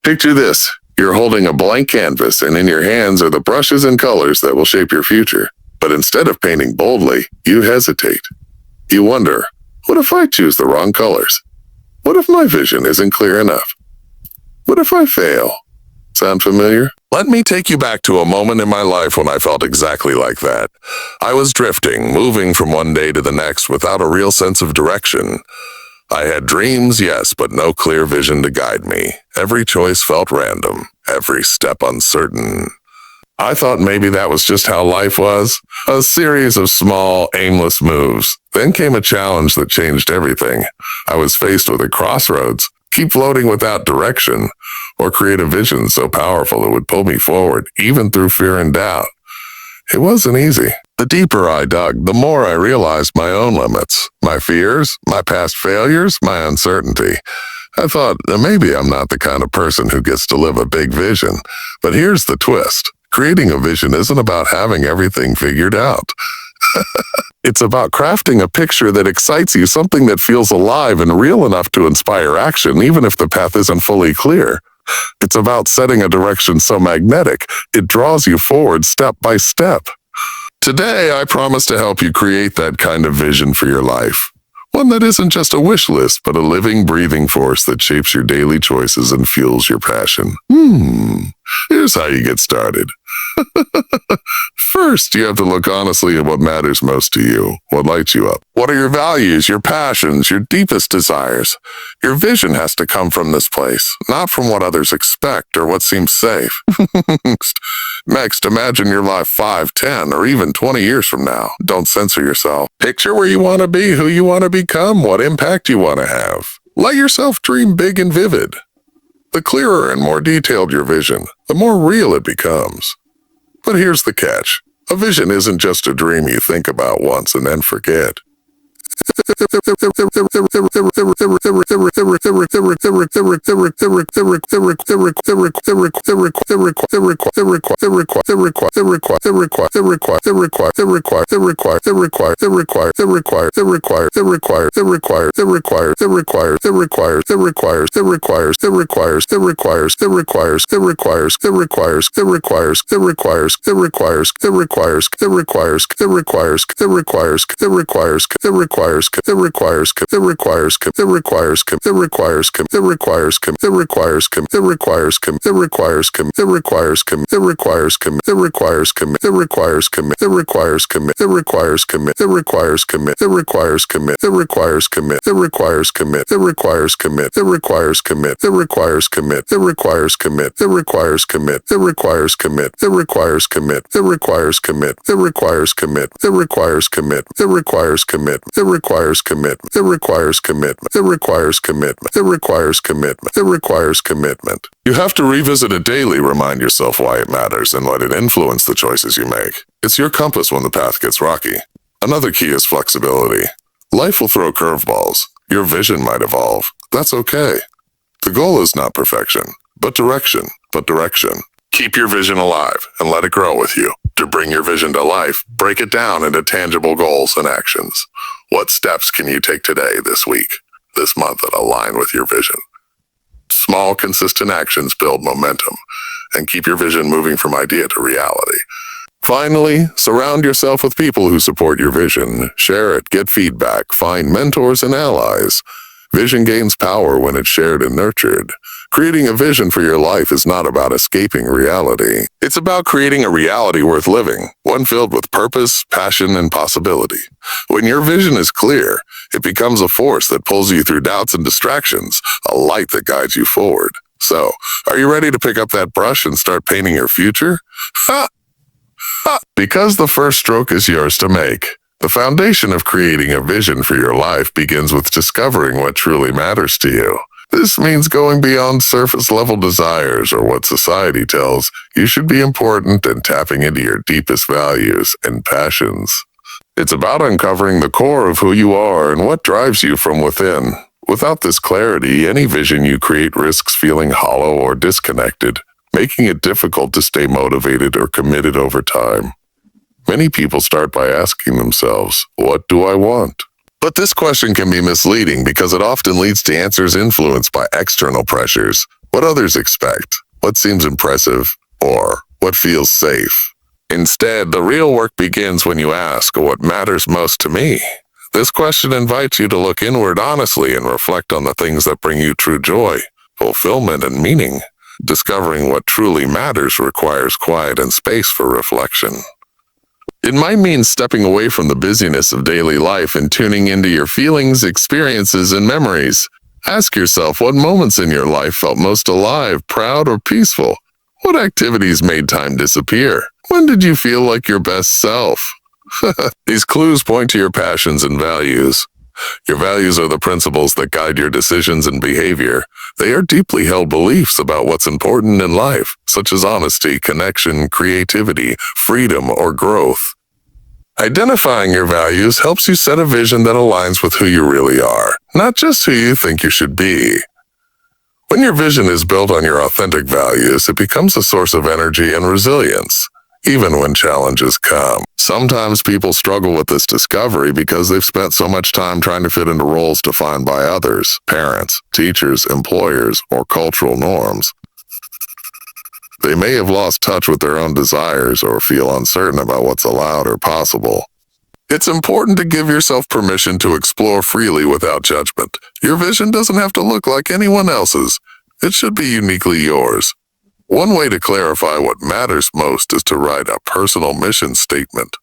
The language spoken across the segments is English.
Picture this. You're holding a blank canvas, and in your hands are the brushes and colors that will shape your future. But instead of painting boldly, you hesitate. You wonder, what if I choose the wrong colors? What if my vision isn't clear enough? What if I fail? Sound familiar? Let me take you back to a moment in my life when I felt exactly like that. I was drifting, moving from one day to the next without a real sense of direction. I had dreams, yes, but no clear vision to guide me. Every choice felt random, every step uncertain. I thought maybe that was just how life was, a series of small, aimless moves. Then came a challenge that changed everything. I was faced with a crossroads. Keep floating without direction, or create a vision so powerful it would pull me forward, even through fear and doubt. It wasn't easy. The deeper I dug, the more I realized my own limits, my fears, my past failures, my uncertainty. I thought, maybe I'm not the kind of person who gets to live a big vision. But here's the twist. Creating a vision isn't about having everything figured out. It's about crafting a picture that excites you, something that feels alive and real enough to inspire action, even if the path isn't fully clear. It's about setting a direction so magnetic, it draws you forward step by step. Today, I promise to help you create that kind of vision for your life. One that isn't just a wish list, but a living, breathing force that shapes your daily choices and fuels your passion. Here's how you get started. First, you have to look honestly at what matters most to you, what lights you up. What are your values, your passions, your deepest desires? Your vision has to come from this place, not from what others expect or what seems safe. Next, imagine your life 5, 10, or even 20 years from now. Don't censor yourself. Picture where you want to be, who you want to become, what impact you want to have. Let yourself dream big and vivid. The clearer and more detailed your vision, the more real it becomes. But here's the catch. A vision isn't just a dream you think about once and then forget. You have to revisit it daily, remind yourself why it matters, and let it influence the choices you make. It's your compass when the path gets rocky. Another key is flexibility. Life will throw curveballs. Your vision might evolve. That's okay. The goal is not perfection, but direction. Keep your vision alive and let it grow with you. To bring your vision to life, break it down into tangible goals and actions. What steps can you take today, this week, this month that align with your vision? Small, consistent actions build momentum and keep your vision moving from idea to reality. Finally, surround yourself with people who support your vision. Share it, get feedback, find mentors and allies. Vision gains power when it's shared and nurtured. Creating a vision for your life is not about escaping reality. It's about creating a reality worth living, one filled with purpose, passion, and possibility. When your vision is clear, it becomes a force that pulls you through doubts and distractions, a light that guides you forward. So, are you ready to pick up that brush and start painting your future? Because the first stroke is yours to make. The foundation of creating a vision for your life begins with discovering what truly matters to you. This means going beyond surface-level desires or what society tells you should be important and tapping into your deepest values and passions. It's about uncovering the core of who you are and what drives you from within. Without this clarity, any vision you create risks feeling hollow or disconnected, making it difficult to stay motivated or committed over time. Many people start by asking themselves, what do I want? But this question can be misleading because it often leads to answers influenced by external pressures, what others expect, what seems impressive, or what feels safe. Instead, the real work begins when you ask, what matters most to me? This question invites you to look inward honestly and reflect on the things that bring you true joy, fulfillment, and meaning. Discovering what truly matters requires quiet and space for reflection. It might mean stepping away from the busyness of daily life and tuning into your feelings, experiences, and memories. Ask yourself what moments in your life felt most alive, proud, or peaceful. What activities made time disappear? When did you feel like your best self? These clues point to your passions and values. Your values are the principles that guide your decisions and behavior. They are deeply held beliefs about what's important in life, such as honesty, connection, creativity, freedom, or growth. Identifying your values helps you set a vision that aligns with who you really are, not just who you think you should be. When your vision is built on your authentic values, it becomes a source of energy and resilience, even when challenges come. Sometimes people struggle with this discovery because they've spent so much time trying to fit into roles defined by others, parents, teachers, employers, or cultural norms. They may have lost touch with their own desires or feel uncertain about what's allowed or possible. It's important to give yourself permission to explore freely without judgment. Your vision doesn't have to look like anyone else's. It should be uniquely yours. One way to clarify what matters most is to write a personal mission statement.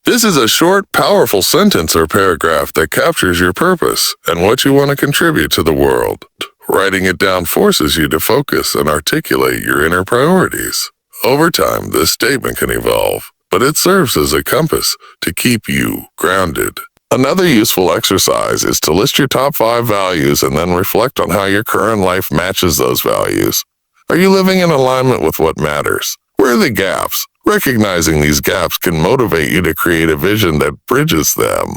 This is a short, powerful sentence or paragraph that captures your purpose and what you want to contribute to the world. Writing it down forces you to focus and articulate your inner priorities. Over time, this statement can evolve, but it serves as a compass to keep you grounded. Another useful exercise is to list your top 5 values and then reflect on how your current life matches those values. Are you living in alignment with what matters? Where are the gaps? Recognizing these gaps can motivate you to create a vision that bridges them.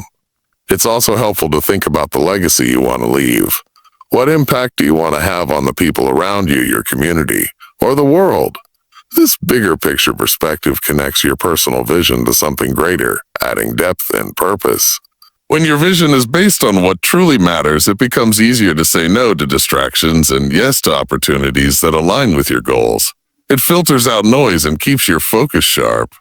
It's also helpful to think about the legacy you want to leave. What impact do you want to have on the people around you, your community, or the world? This bigger picture perspective connects your personal vision to something greater, adding depth and purpose. When your vision is based on what truly matters, it becomes easier to say no to distractions and yes to opportunities that align with your goals. It filters out noise and keeps your focus sharp.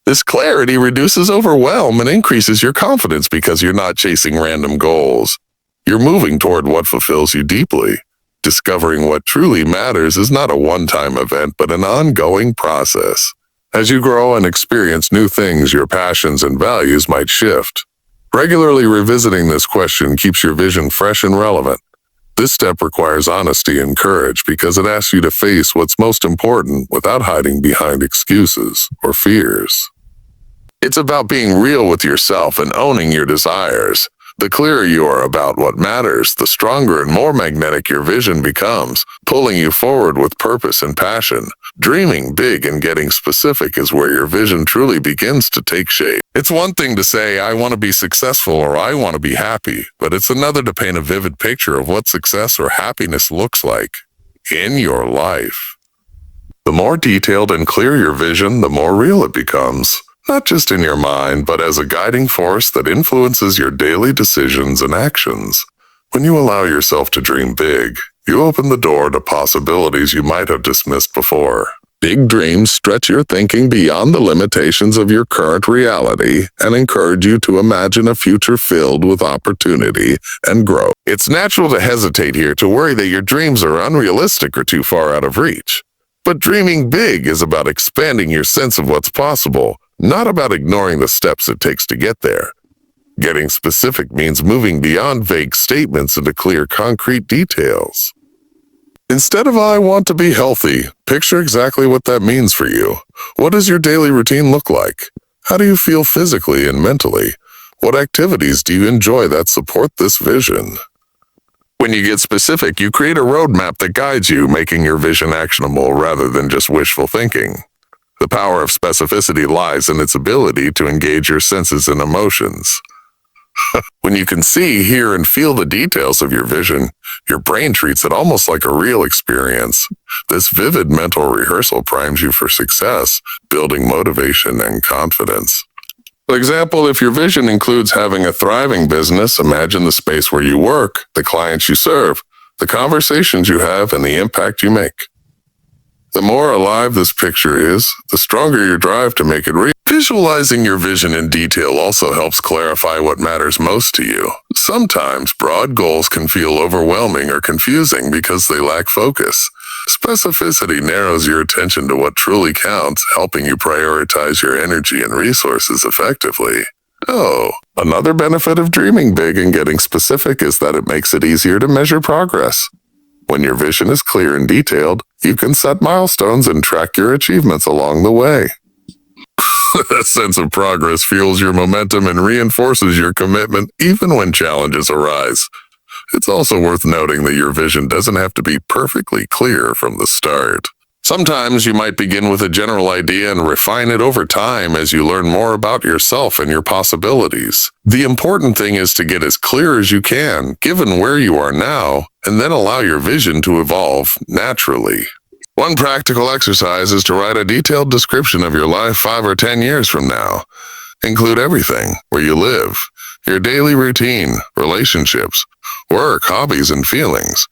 This clarity reduces overwhelm and increases your confidence because you're not chasing random goals. You're moving toward what fulfills you deeply. Discovering what truly matters is not a one-time event, but an ongoing process. As you grow and experience new things, your passions and values might shift. Regularly revisiting this question keeps your vision fresh and relevant. This step requires honesty and courage because it asks you to face what's most important without hiding behind excuses or fears. It's about being real with yourself and owning your desires. The clearer you are about what matters, the stronger and more magnetic your vision becomes, pulling you forward with purpose and passion. Dreaming big and getting specific is where your vision truly begins to take shape. It's one thing to say, I want to be successful or I want to be happy, but it's another to paint a vivid picture of what success or happiness looks like in your life. The more detailed and clear your vision, the more real it becomes. Not just in your mind, but as a guiding force that influences your daily decisions and actions. When you allow yourself to dream big, you open the door to possibilities you might have dismissed before. Big dreams stretch your thinking beyond the limitations of your current reality and encourage you to imagine a future filled with opportunity and growth. It's natural to hesitate here, to worry that your dreams are unrealistic or too far out of reach. But dreaming big is about expanding your sense of what's possible, not about ignoring the steps it takes to get there. Getting specific means moving beyond vague statements into clear, concrete details. Instead of I want to be healthy, picture exactly what that means for you. What does your daily routine look like? How do you feel physically and mentally? What activities do you enjoy that support this vision? When you get specific, you create a roadmap that guides you, making your vision actionable rather than just wishful thinking. The power of specificity lies in its ability to engage your senses and emotions. When you can see, hear, and feel the details of your vision, your brain treats it almost like a real experience. This vivid mental rehearsal primes you for success, building motivation and confidence. For example, if your vision includes having a thriving business, imagine the space where you work, the clients you serve, the conversations you have, and the impact you make. The more alive this picture is, the stronger your drive to make it real. Visualizing your vision in detail also helps clarify what matters most to you. Sometimes broad goals can feel overwhelming or confusing because they lack focus. Specificity narrows your attention to what truly counts, helping you prioritize your energy and resources effectively. Oh, another benefit of dreaming big and getting specific is that it makes it easier to measure progress. When your vision is clear and detailed, you can set milestones and track your achievements along the way. That sense of progress fuels your momentum and reinforces your commitment even when challenges arise. It's also worth noting that your vision doesn't have to be perfectly clear from the start. Sometimes you might begin with a general idea and refine it over time as you learn more about yourself and your possibilities. The important thing is to get as clear as you can, given where you are now, and then allow your vision to evolve naturally. One practical exercise is to write a detailed description of your life 5 or 10 years from now. Include everything: where you live, your daily routine, relationships, work, hobbies, and feelings.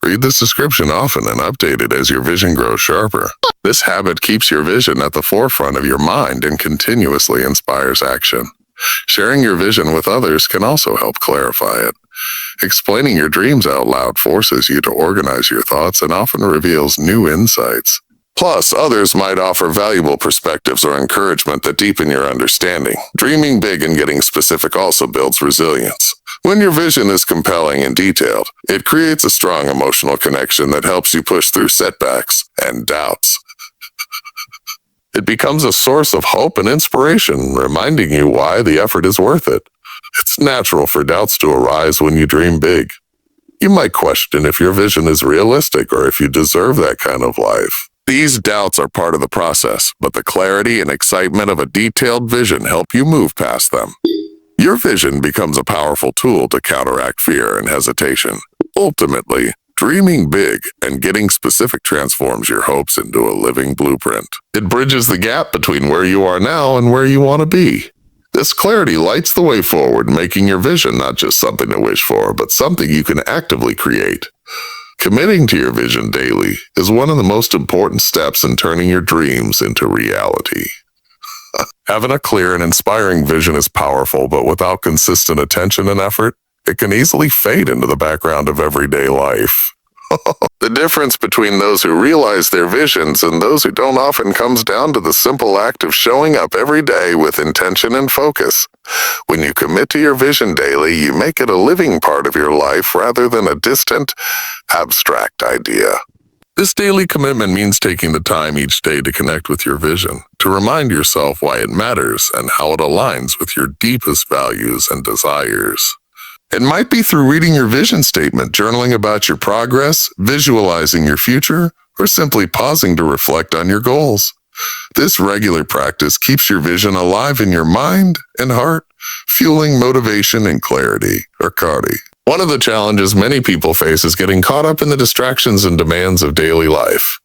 Read this description often and update it as your vision grows sharper. This habit keeps your vision at the forefront of your mind and continuously inspires action. Sharing your vision with others can also help clarify it. Explaining your dreams out loud forces you to organize your thoughts and often reveals new insights. Plus, others might offer valuable perspectives or encouragement that deepen your understanding. Dreaming big and getting specific also builds resilience. When your vision is compelling and detailed, it creates a strong emotional connection that helps you push through setbacks and doubts. It becomes a source of hope and inspiration, reminding you why the effort is worth it. It's natural for doubts to arise when you dream big. You might question if your vision is realistic or if you deserve that kind of life. These doubts are part of the process, but the clarity and excitement of a detailed vision help you move past them. Your vision becomes a powerful tool to counteract fear and hesitation. Ultimately, dreaming big and getting specific transforms your hopes into a living blueprint. It bridges the gap between where you are now and where you want to be. This clarity lights the way forward, making your vision not just something to wish for, but something you can actively create. Committing to your vision daily is one of the most important steps in turning your dreams into reality. Having a clear and inspiring vision is powerful, but without consistent attention and effort, it can easily fade into the background of everyday life. The difference between those who realize their visions and those who don't often comes down to the simple act of showing up every day with intention and focus. When you commit to your vision daily, you make it a living part of your life rather than a distant, abstract idea. This daily commitment means taking the time each day to connect with your vision, to remind yourself why it matters and how it aligns with your deepest values and desires. It might be through reading your vision statement, journaling about your progress, visualizing your future, or simply pausing to reflect on your goals. This regular practice keeps your vision alive in your mind and heart, fueling motivation and clarity. One of the challenges many people face is getting caught up in the distractions and demands of daily life.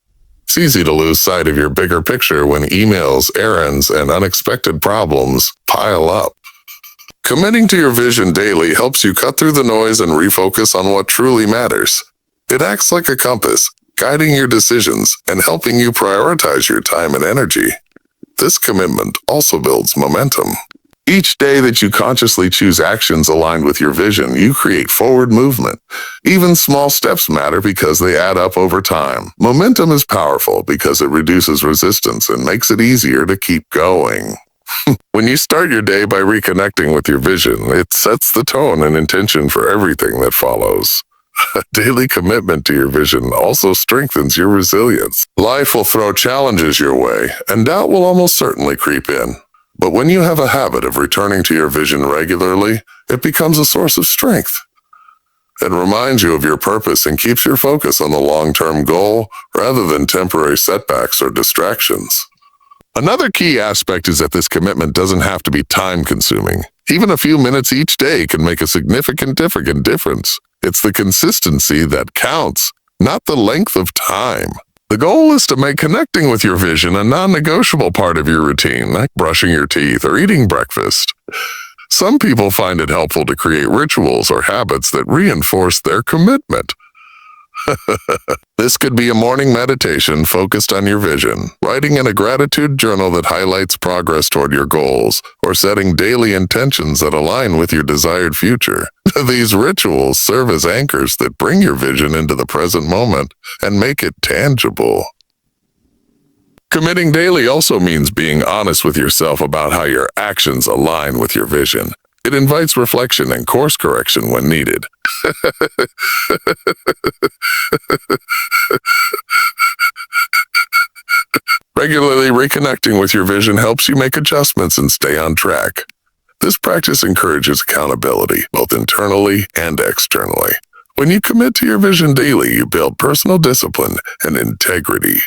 It's easy to lose sight of your bigger picture when emails, errands, and unexpected problems pile up. Committing to your vision daily helps you cut through the noise and refocus on what truly matters. It acts like a compass, guiding your decisions and helping you prioritize your time and energy. This commitment also builds momentum. Each day that you consciously choose actions aligned with your vision, you create forward movement. Even small steps matter because they add up over time. Momentum is powerful because it reduces resistance and makes it easier to keep going. When you start your day by reconnecting with your vision, it sets the tone and intention for everything that follows. A daily commitment to your vision also strengthens your resilience. Life will throw challenges your way, and doubt will almost certainly creep in. But when you have a habit of returning to your vision regularly, it becomes a source of strength. It reminds you of your purpose and keeps your focus on the long-term goal rather than temporary setbacks or distractions. Another key aspect is that this commitment doesn't have to be time-consuming. Even a few minutes each day can make a significant difference. It's the consistency that counts, not the length of time. The goal is to make connecting with your vision a non-negotiable part of your routine, like brushing your teeth or eating breakfast. Some people find it helpful to create rituals or habits that reinforce their commitment. This could be a morning meditation focused on your vision, writing in a gratitude journal that highlights progress toward your goals, or setting daily intentions that align with your desired future. These rituals serve as anchors that bring your vision into the present moment and make it tangible. Committing daily also means being honest with yourself about how your actions align with your vision. It invites reflection and course correction when needed. Regularly reconnecting with your vision helps you make adjustments and stay on track. This practice encourages accountability, both internally and externally. When you commit to your vision daily, you build personal discipline and integrity.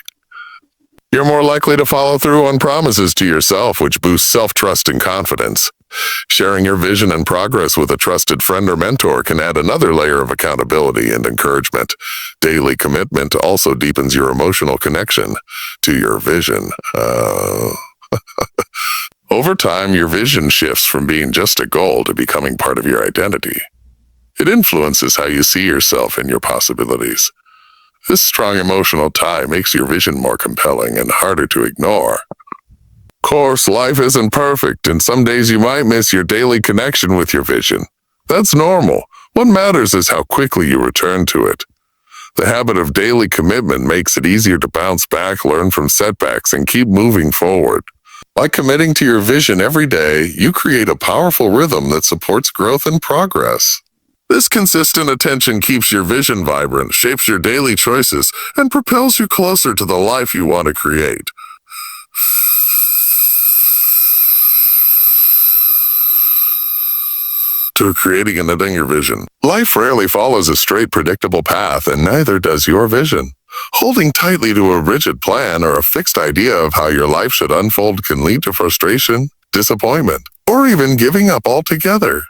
You're more likely to follow through on promises to yourself, which boosts self-trust and confidence. Sharing your vision and progress with a trusted friend or mentor can add another layer of accountability and encouragement. Daily commitment also deepens your emotional connection to your vision. Over time, your vision shifts from being just a goal to becoming part of your identity. It influences how you see yourself and your possibilities. This strong emotional tie makes your vision more compelling and harder to ignore. Of course, life isn't perfect, and some days you might miss your daily connection with your vision. That's normal. What matters is how quickly you return to it. The habit of daily commitment makes it easier to bounce back, learn from setbacks, and keep moving forward. By committing to your vision every day, you create a powerful rhythm that supports growth and progress. This consistent attention keeps your vision vibrant, shapes your daily choices, and propels you closer to the life you want to create. To creating and living your vision. Life rarely follows a straight, predictable path, and neither does your vision. Holding tightly to a rigid plan or a fixed idea of how your life should unfold can lead to frustration, disappointment, or even giving up altogether.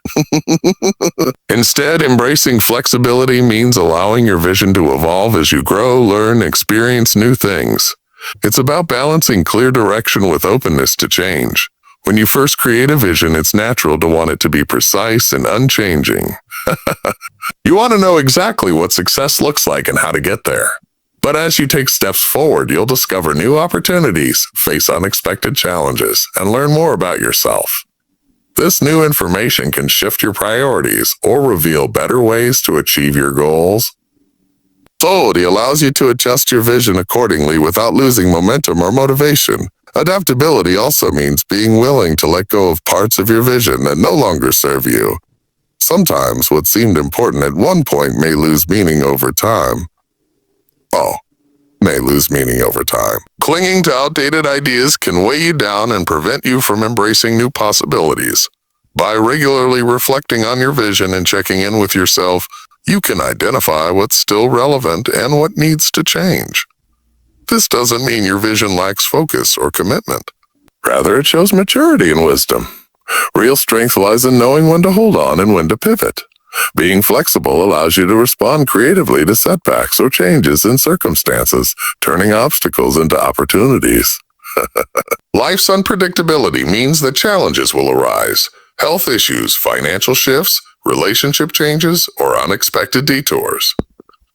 Instead, embracing flexibility means allowing your vision to evolve as you grow, learn, experience new things. It's about balancing clear direction with openness to change. When you first create a vision, it's natural to want it to be precise and unchanging. You want to know exactly what success looks like and how to get there. But as you take steps forward, you'll discover new opportunities, face unexpected challenges, and learn more about yourself. This new information can shift your priorities or reveal better ways to achieve your goals. Flexibility allows you to adjust your vision accordingly without losing momentum or motivation. Adaptability also means being willing to let go of parts of your vision that no longer serve you. Sometimes what seemed important at one point may lose meaning over time. Clinging to outdated ideas can weigh you down and prevent you from embracing new possibilities. By regularly reflecting on your vision and checking in with yourself, you can identify what's still relevant and what needs to change. This doesn't mean your vision lacks focus or commitment. Rather, it shows maturity and wisdom. Real strength lies in knowing when to hold on and when to pivot. Being flexible allows you to respond creatively to setbacks or changes in circumstances, turning obstacles into opportunities. Life's unpredictability means that challenges will arise. Health issues, financial shifts, relationship changes, or unexpected detours.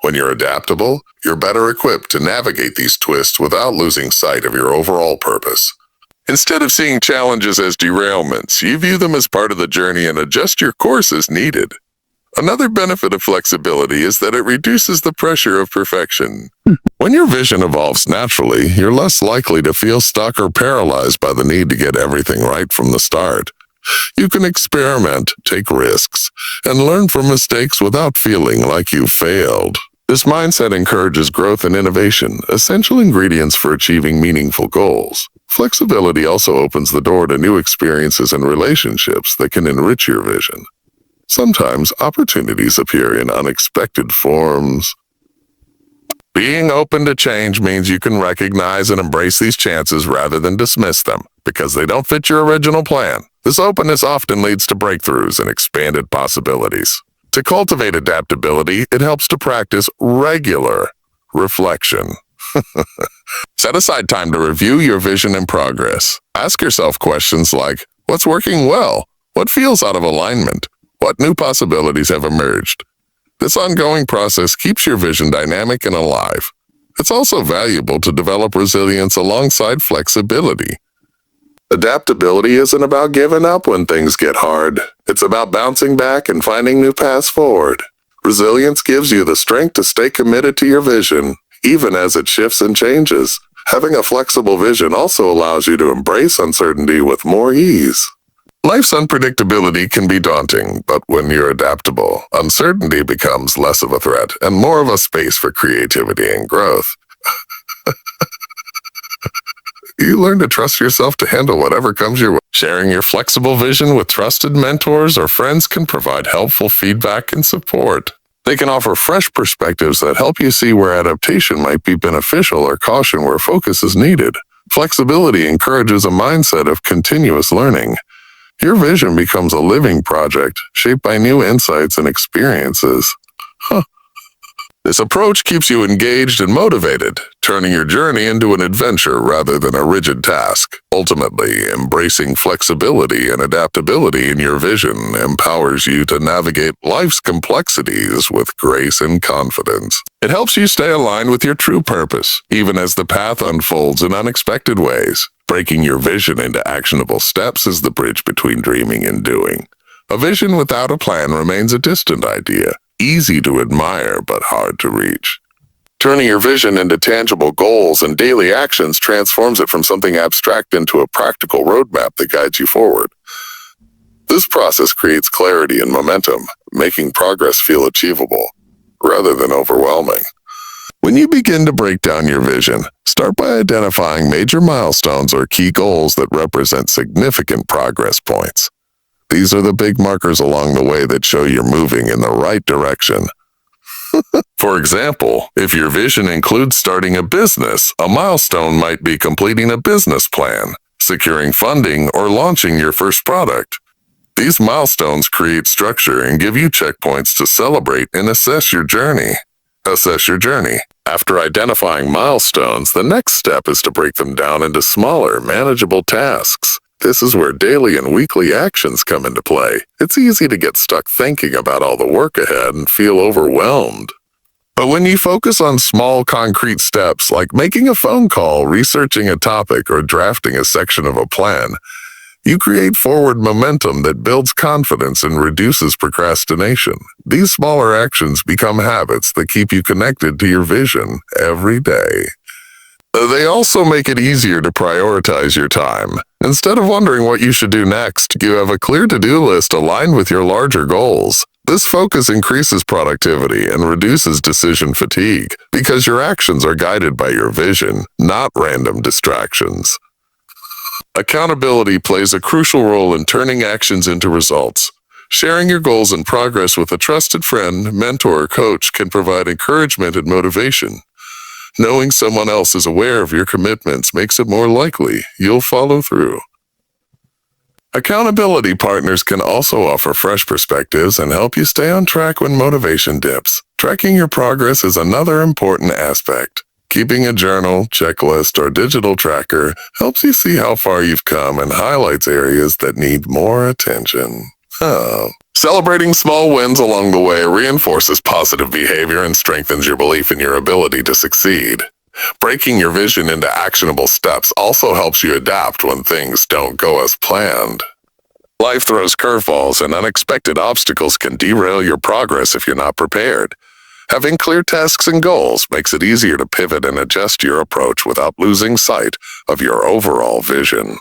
When you're adaptable, you're better equipped to navigate these twists without losing sight of your overall purpose. Instead of seeing challenges as derailments, you view them as part of the journey and adjust your course as needed. Another benefit of flexibility is that it reduces the pressure of perfection. When your vision evolves naturally, you're less likely to feel stuck or paralyzed by the need to get everything right from the start. You can experiment, take risks, and learn from mistakes without feeling like you failed. This mindset encourages growth and innovation, essential ingredients for achieving meaningful goals. Flexibility also opens the door to new experiences and relationships that can enrich your vision. Sometimes opportunities appear in unexpected forms. Being open to change means you can recognize and embrace these chances rather than dismiss them, because they don't fit your original plan. This openness often leads to breakthroughs and expanded possibilities. To cultivate adaptability, it helps to practice regular reflection. Set aside time to review your vision and progress. Ask yourself questions like, what's working well? What feels out of alignment? What new possibilities have emerged? This ongoing process keeps your vision dynamic and alive. It's also valuable to develop resilience alongside flexibility. Adaptability isn't about giving up when things get hard. It's about bouncing back and finding new paths forward. Resilience gives you the strength to stay committed to your vision, even as it shifts and changes. Having a flexible vision also allows you to embrace uncertainty with more ease. Life's unpredictability can be daunting, but when you're adaptable, uncertainty becomes less of a threat and more of a space for creativity and growth. You learn to trust yourself to handle whatever comes your way. Sharing your flexible vision with trusted mentors or friends can provide helpful feedback and support. They can offer fresh perspectives that help you see where adaptation might be beneficial or caution where focus is needed. Flexibility encourages a mindset of continuous learning. Your vision becomes a living project shaped by new insights and experiences. This approach keeps you engaged and motivated, turning your journey into an adventure rather than a rigid task. Ultimately, embracing flexibility and adaptability in your vision empowers you to navigate life's complexities with grace and confidence. It helps you stay aligned with your true purpose, even as the path unfolds in unexpected ways. Breaking your vision into actionable steps is the bridge between dreaming and doing. A vision without a plan remains a distant idea, easy to admire but hard to reach. Turning your vision into tangible goals and daily actions transforms it from something abstract into a practical roadmap that guides you forward. This process creates clarity and momentum, making progress feel achievable rather than overwhelming. When you begin to break down your vision, start by identifying major milestones or key goals that represent significant progress points. These are the big markers along the way that show you're moving in the right direction. For example, if your vision includes starting a business, a milestone might be completing a business plan, securing funding, or launching your first product. These milestones create structure and give you checkpoints to celebrate and assess your journey. After identifying milestones, the next step is to break them down into smaller, manageable tasks. This is where daily and weekly actions come into play. It's easy to get stuck thinking about all the work ahead and feel overwhelmed. But when you focus on small, concrete steps like making a phone call, researching a topic, or drafting a section of a plan, you create forward momentum that builds confidence and reduces procrastination. These smaller actions become habits that keep you connected to your vision every day. They also make it easier to prioritize your time. Instead of wondering what you should do next, you have a clear to-do list aligned with your larger goals. This focus increases productivity and reduces decision fatigue because your actions are guided by your vision, not random distractions. Accountability plays a crucial role in turning actions into results. Sharing your goals and progress with a trusted friend, mentor, or coach can provide encouragement and motivation. Knowing someone else is aware of your commitments makes it more likely you'll follow through. Accountability partners can also offer fresh perspectives and help you stay on track when motivation dips. Tracking your progress is another important aspect. Keeping a journal, checklist, or digital tracker helps you see how far you've come and highlights areas that need more attention. Celebrating small wins along the way reinforces positive behavior and strengthens your belief in your ability to succeed. Breaking your vision into actionable steps also helps you adapt when things don't go as planned. Life throws curveballs, and unexpected obstacles can derail your progress if you're not prepared. Having clear tasks and goals makes it easier to pivot and adjust your approach without losing sight of your overall vision.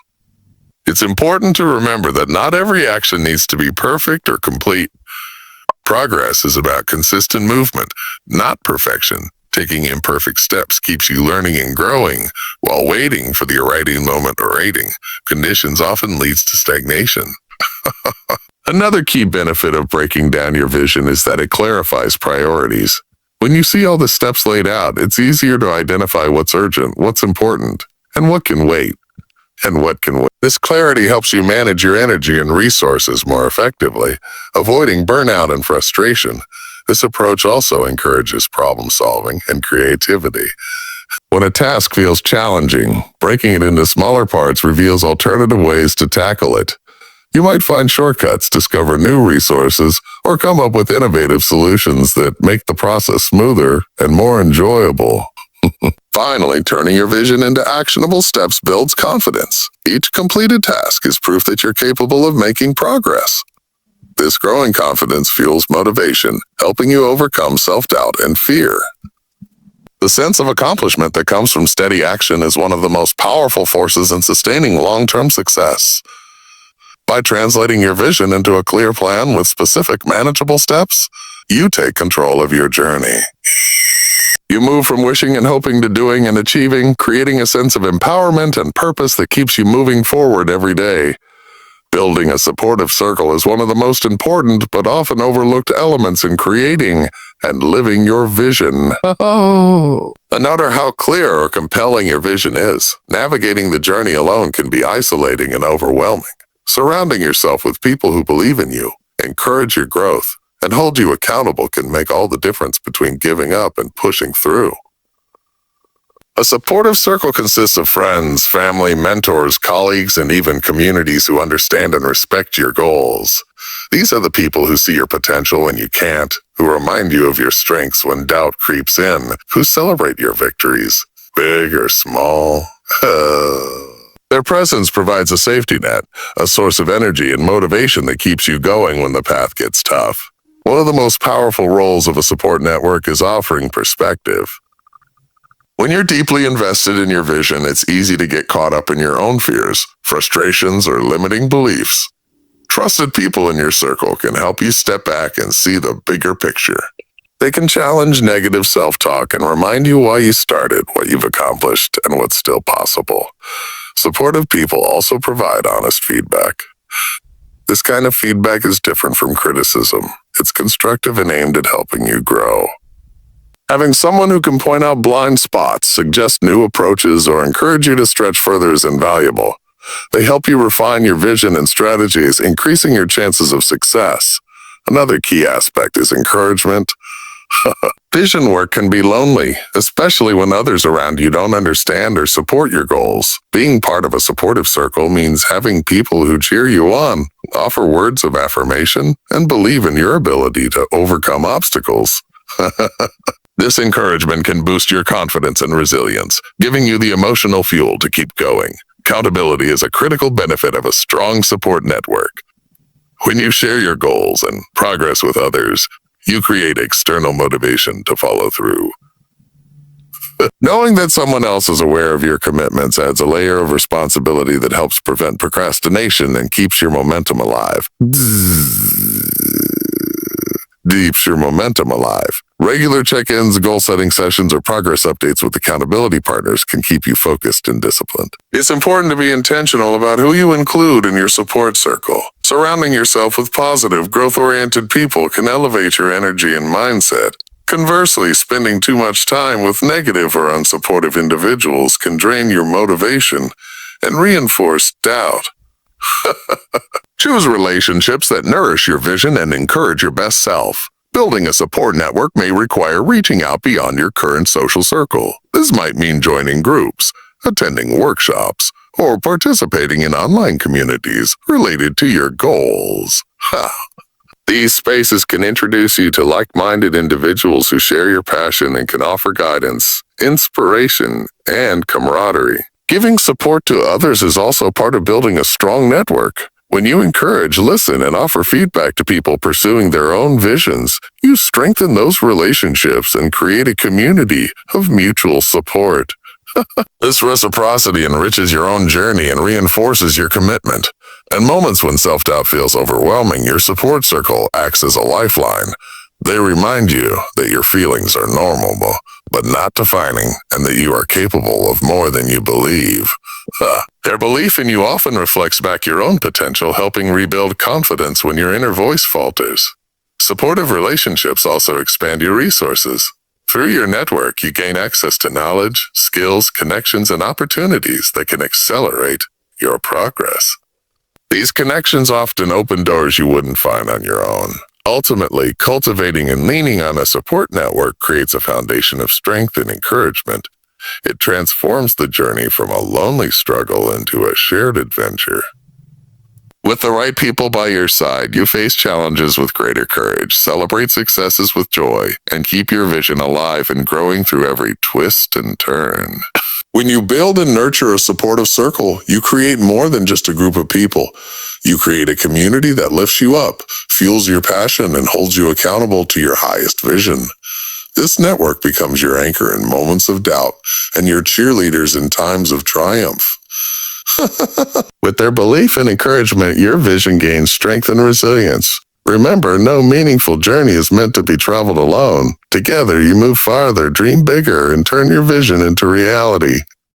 It's important to remember that not every action needs to be perfect or complete. Progress is about consistent movement, not perfection. Taking imperfect steps keeps you learning and growing, while waiting for the right moment or rating conditions often leads to stagnation. Another key benefit of breaking down your vision is that it clarifies priorities. When you see all the steps laid out, it's easier to identify what's urgent, what's important, and what can wait. This clarity helps you manage your energy and resources more effectively, avoiding burnout and frustration. This approach also encourages problem solving and creativity, When a task feels challenging, breaking it into smaller parts reveals alternative ways to tackle it. You might find shortcuts, discover new resources, or come up with innovative solutions that make the process smoother and more enjoyable. Finally, turning your vision into actionable steps builds confidence. Each completed task is proof that you're capable of making progress. This growing confidence fuels motivation, helping you overcome self-doubt and fear. The sense of accomplishment that comes from steady action is one of the most powerful forces in sustaining long-term success. By translating your vision into a clear plan with specific, manageable steps, you take control of your journey. You move from wishing and hoping to doing and achieving, creating a sense of empowerment and purpose that keeps you moving forward every day. Building a supportive circle is one of the most important but often overlooked elements in creating and living your vision. No matter how clear or compelling your vision is, navigating the journey alone can be isolating and overwhelming. Surrounding yourself with people who believe in you, encourage your growth, and hold you accountable can make all the difference between giving up and pushing through. A supportive circle consists of friends, family, mentors, colleagues, and even communities who understand and respect your goals. These are the people who see your potential when you can't, who remind you of your strengths when doubt creeps in, who celebrate your victories, big or small. Their presence provides a safety net, a source of energy and motivation that keeps you going when the path gets tough. One of the most powerful roles of a support network is offering perspective. When you're deeply invested in your vision, it's easy to get caught up in your own fears, frustrations, or limiting beliefs. Trusted people in your circle can help you step back and see the bigger picture. They can challenge negative self-talk and remind you why you started, what you've accomplished, and what's still possible. Supportive people also provide honest feedback. This kind of feedback is different from criticism. It's constructive and aimed at helping you grow. Having someone who can point out blind spots, suggest new approaches, or encourage you to stretch further is invaluable. They help you refine your vision and strategies, increasing your chances of success. Another key aspect is encouragement. Vision work can be lonely, especially when others around you don't understand or support your goals. Being part of a supportive circle means having people who cheer you on, offer words of affirmation, and believe in your ability to overcome obstacles. This encouragement can boost your confidence and resilience, giving you the emotional fuel to keep going. Accountability is a critical benefit of a strong support network. When you share your goals and progress with others, you create external motivation to follow through. Knowing that someone else is aware of your commitments adds a layer of responsibility that helps prevent procrastination and keeps your momentum alive. Keeps your momentum alive. Regular check-ins, goal-setting sessions, or progress updates with accountability partners can keep you focused and disciplined. It's important to be intentional about who you include in your support circle. Surrounding yourself with positive, growth-oriented people can elevate your energy and mindset. Conversely, spending too much time with negative or unsupportive individuals can drain your motivation and reinforce doubt. Choose relationships that nourish your vision and encourage your best self. Building a support network may require reaching out beyond your current social circle. This might mean joining groups, attending workshops, or participating in online communities related to your goals. These spaces can introduce you to like-minded individuals who share your passion and can offer guidance, inspiration, and camaraderie. Giving support to others is also part of building a strong network. When you encourage, listen, and offer feedback to people pursuing their own visions, you strengthen those relationships and create a community of mutual support. This reciprocity enriches your own journey and reinforces your commitment. In moments when self-doubt feels overwhelming, your support circle acts as a lifeline. They remind you that your feelings are normal, but not defining, and that you are capable of more than you believe. Their belief in you often reflects back your own potential, helping rebuild confidence when your inner voice falters. Supportive relationships also expand your resources. Through your network, you gain access to knowledge, skills, connections, and opportunities that can accelerate your progress. These connections often open doors you wouldn't find on your own. Ultimately, cultivating and leaning on a support network creates a foundation of strength and encouragement. It transforms the journey from a lonely struggle into a shared adventure. With the right people by your side, you face challenges with greater courage, celebrate successes with joy, and keep your vision alive and growing through every twist and turn. When you build and nurture a supportive circle, you create more than just a group of people. You create a community that lifts you up, fuels your passion, and holds you accountable to your highest vision. This network becomes your anchor in moments of doubt and your cheerleaders in times of triumph. With their belief and encouragement, your vision gains strength and resilience. Remember, no meaningful journey is meant to be traveled alone. Together, you move farther, dream bigger, and turn your vision into reality.